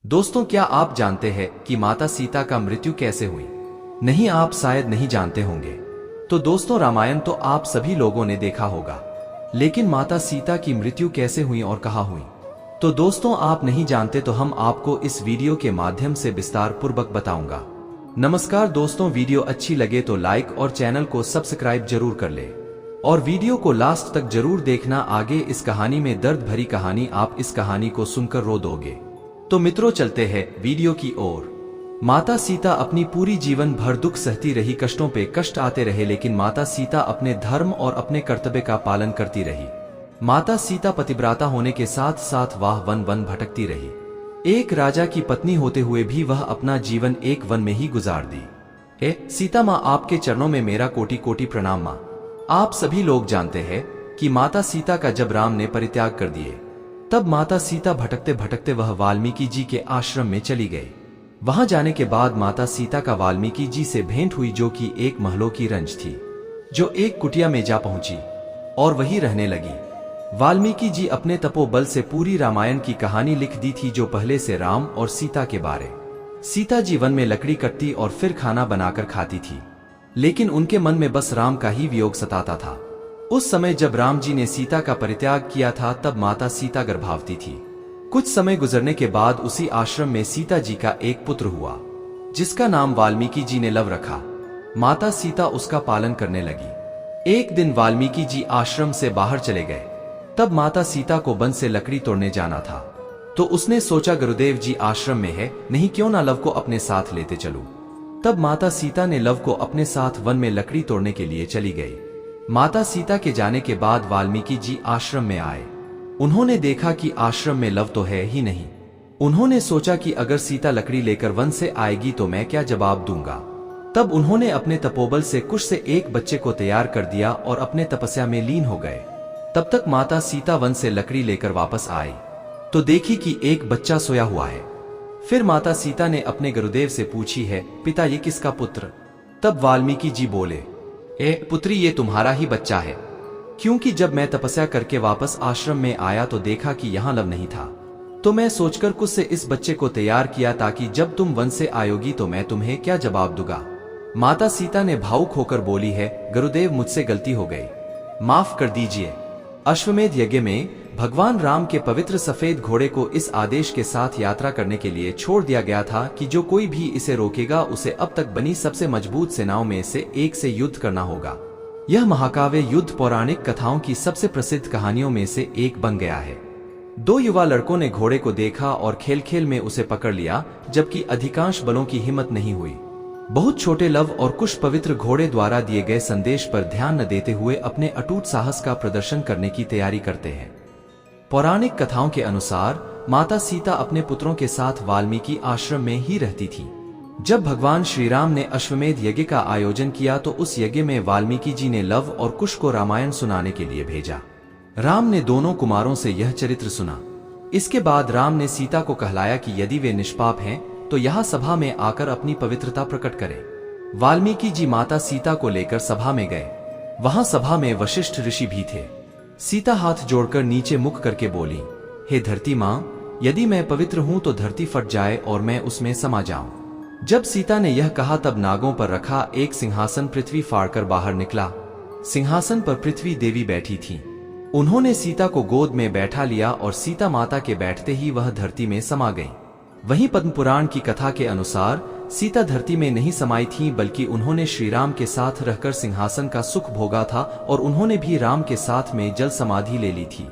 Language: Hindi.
दोस्तों, क्या आप जानते हैं कि माता सीता का मृत्यु कैसे हुई? नहीं, आप शायद नहीं जानते होंगे। तो दोस्तों, रामायण तो आप सभी लोगों ने देखा होगा, लेकिन माता सीता की मृत्यु कैसे हुई और कहाँ हुई? तो दोस्तों, आप नहीं जानते तो हम आपको इस वीडियो के माध्यम से विस्तार पूर्वक बताऊंगा। नमस्कार दोस्तों, वीडियो अच्छी लगे तो लाइक और चैनल को सब्सक्राइब जरूर कर ले और वीडियो को लास्ट तक जरूर देखना। आगे इस कहानी में दर्द भरी कहानी, आप इस कहानी को सुनकर रो दोगे। तो मित्रों, चलते हैं वीडियो की ओर। माता सीता अपनी पूरी जीवन भर दुख सहती रही, कष्टों पे कष्ट आते रहे, लेकिन माता सीता अपने धर्म और अपने कर्तव्य का पालन करती रही। माता सीता पतिव्रता होने के साथ साथ वह वन वन भटकती रही। एक राजा की पत्नी होते हुए भी वह अपना जीवन एक वन में ही गुजार दी। हे सीता माँ, आपके चरणों में मेरा कोटि कोटि प्रणाम माँ। आप सभी लोग जानते हैं कि माता सीता का जब राम ने परित्याग कर दिए, तब माता सीता भटकते भटकते वह वाल्मीकि जी के आश्रम में चली गई। वहां जाने के बाद माता सीता का वाल्मीकि जी से भेंट हुई, जो कि एक महलों की रंज थी, जो एक कुटिया में जा पहुंची और वहीं रहने लगी। वाल्मीकि जी अपने तपोबल से पूरी रामायण की कहानी लिख दी थी, जो पहले से राम और सीता के बारे। सीता जी वन में लकड़ी कटती और फिर खाना बनाकर खाती थी, लेकिन उनके मन में बस राम का ही वियोग सताता था। उस समय जब राम जी ने सीता का परित्याग किया था, तब माता सीता गर्भावती थी। कुछ समय गुजरने के बाद उसी आश्रम में सीता जी का एक पुत्र हुआ, जिसका नाम वाल्मीकि जी ने लव रखा। माता सीता उसका पालन करने लगी। एक दिन वाल्मीकि जी आश्रम से बाहर चले गए। तब माता सीता को वन से लकड़ी तोड़ने जाना था, तो उसने सोचा गुरुदेव जी आश्रम में है, नहीं क्यों ना लव को अपने साथ लेते चलूं। तब माता सीता ने लव को अपने साथ वन में लकड़ी तोड़ने के लिए चली गई। माता सीता के जाने के बाद वाल्मीकि जी आश्रम में आए। उन्होंने देखा कि आश्रम में लव तो है ही नहीं। उन्होंने सोचा कि अगर सीता लकड़ी लेकर वन से आएगी तो मैं क्या जवाब दूंगा। तब उन्होंने अपने तपोबल से कुश से एक बच्चे को तैयार कर दिया और अपने तपस्या में लीन हो गए। तब तक माता सीता वन से लकड़ी लेकर वापस आई तो देखी कि एक बच्चा सोया हुआ है। फिर माता सीता ने अपने गुरुदेव से पूछी, है पिता, ये किसका पुत्र? तब वाल्मीकि जी बोले, ए पुत्री, ये तुम्हारा ही बच्चा है, क्योंकि जब मैं तपस्या करके वापस आश्रम में आया तो देखा कि यहाँ लव नहीं था, तो मैं सोचकर कुछ से इस बच्चे को तैयार किया, ताकि जब तुम वन से आयोगी तो मैं तुम्हें क्या जवाब दूंगा। माता सीता ने भावुक होकर बोली, है गुरुदेव, मुझसे गलती हो गई, माफ कर दीजिए। अश्वमेध यज्ञ में भगवान राम के पवित्र सफेद घोड़े को इस आदेश के साथ यात्रा करने के लिए छोड़ दिया गया था कि जो कोई भी इसे रोकेगा उसे अब तक बनी सबसे मजबूत सेनाओं में से एक से युद्ध करना होगा। यह महाकाव्य युद्ध पौराणिक कथाओं की सबसे प्रसिद्ध कहानियों में से एक बन गया है। दो युवा लड़कों ने घोड़े को देखा और खेल खेल में उसे पकड़ लिया, जबकि अधिकांश बलों की हिम्मत नहीं हुई। बहुत छोटे लव और कुश पवित्र घोड़े द्वारा दिए गए संदेश पर ध्यान न देते हुए अपने अटूट साहस का प्रदर्शन करने की तैयारी करते हैं। पौराणिक कथाओं के अनुसार माता सीता अपने पुत्रों के साथ वाल्मीकि आश्रम में ही रहती थी। जब भगवान श्री राम ने अश्वमेध यज्ञ का आयोजन किया तो उस यज्ञ में वाल्मीकि जी ने लव और कुश को रामायण सुनाने के लिए भेजा। राम ने दोनों कुमारों से यह चरित्र सुना। इसके बाद राम ने सीता को कहलाया कि यदि वे निष्पाप हैं तो यहाँ सभा में आकर अपनी पवित्रता प्रकट करें। वाल्मीकि जी माता सीता को लेकर सभा में गए। वहां सभा में वशिष्ठ ऋषि भी थे। सीता हाथ जोड़कर नीचे मुख करके बोली, हे धरती माँ, यदि मैं पवित्र हूं तो धरती फट जाए और मैं उसमें समा जाऊं। जब सीता ने यह कहा तब नागों पर रखा एक सिंहासन पृथ्वी फाड़कर बाहर निकला। सिंहासन पर पृथ्वी देवी बैठी थी। उन्होंने सीता को गोद में बैठा लिया और सीता माता के बैठते ही वह धरती में समा गई। वहीं पद्म पुराण की कथा के अनुसार सीता धरती में नहीं समाई थी, बल्कि उन्होंने श्री राम के साथ रहकर सिंहासन का सुख भोगा था और उन्होंने भी राम के साथ में जल समाधि ले ली थी।